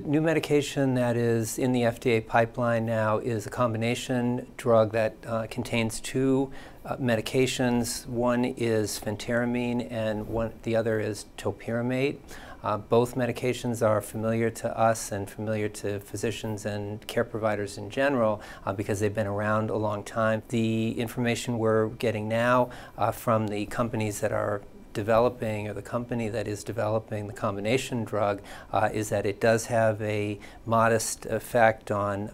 new medication that is in the FDA pipeline now is a combination drug that contains two medications. One is phenteramin and the other is topiramate. Both medications are familiar to us and familiar to physicians and care providers in general because they've been around a long time. The information we're getting now from the companies that are developing, or the company that is developing the combination drug, is that it does have a modest effect on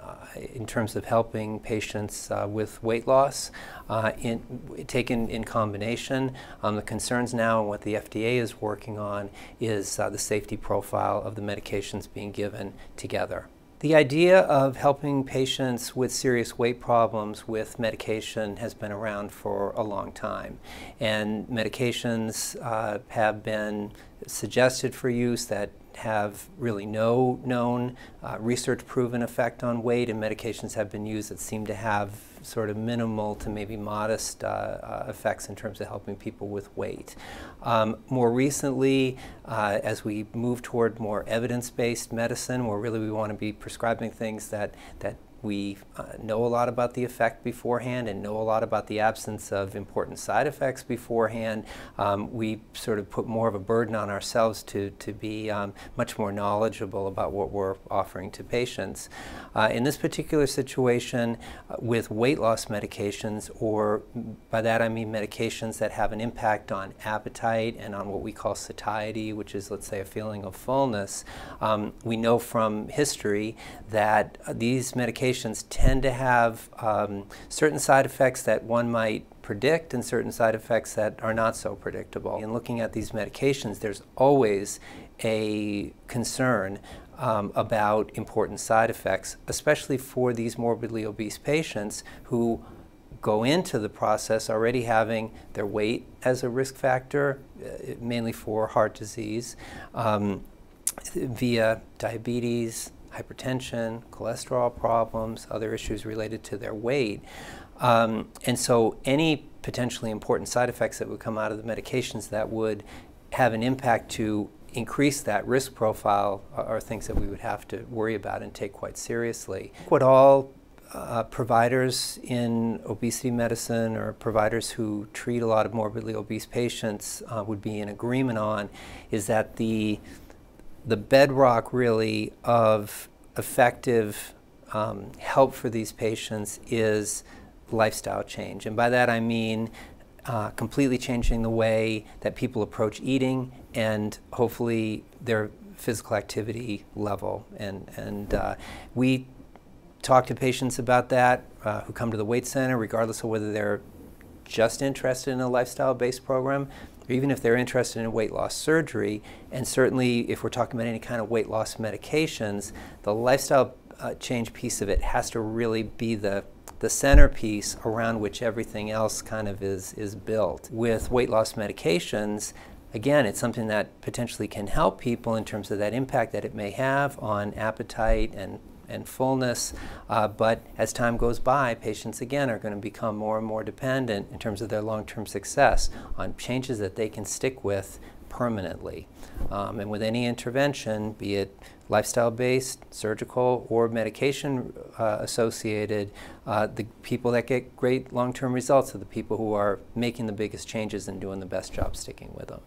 in terms of helping patients with weight loss taken in combination. The concerns now and what the FDA is working on is the safety profile of the medications being given together. The idea of helping patients with serious weight problems with medication has been around for a long time, and medications have been suggested for use that have really no known research-proven effect on weight, and medications have been used that seem to have sort of minimal to maybe modest effects in terms of helping people with weight. More recently, as we move toward more evidence-based medicine, where really we want to be prescribing things that we know a lot about the effect beforehand and know a lot about the absence of important side effects beforehand, we sort of put more of a burden on ourselves to be much more knowledgeable about what we're offering to patients. In this particular situation with weight loss medications, or by that I mean medications that have an impact on appetite and on what we call satiety, which is, let's say, a feeling of fullness, we know from history that these medications tend to have certain side effects that one might predict and certain side effects that are not so predictable. In looking at these medications, there's always a concern about important side effects, especially for these morbidly obese patients who go into the process already having their weight as a risk factor, mainly for heart disease, via diabetes, hypertension, cholesterol problems, other issues related to their weight. And so any potentially important side effects that would come out of the medications that would have an impact to increase that risk profile are things that we would have to worry about and take quite seriously. What all providers in obesity medicine, or providers who treat a lot of morbidly obese patients, would be in agreement on is that the bedrock really of effective help for these patients is lifestyle change. And by that I mean completely changing the way that people approach eating and hopefully their physical activity level. And we talk to patients about that who come to the Weight Center, regardless of whether they're just interested in a lifestyle-based program, or even if they're interested in weight loss surgery. And certainly if we're talking about any kind of weight loss medications, the lifestyle change piece of it has to really be the centerpiece around which everything else kind of is built. With weight loss medications, again, it's something that potentially can help people in terms of that impact that it may have on appetite and fullness, but as time goes by, patients again are going to become more and more dependent in terms of their long-term success on changes that they can stick with permanently. And with any intervention, be it lifestyle-based, surgical, or medication associated, the people that get great long-term results are the people who are making the biggest changes and doing the best job sticking with them.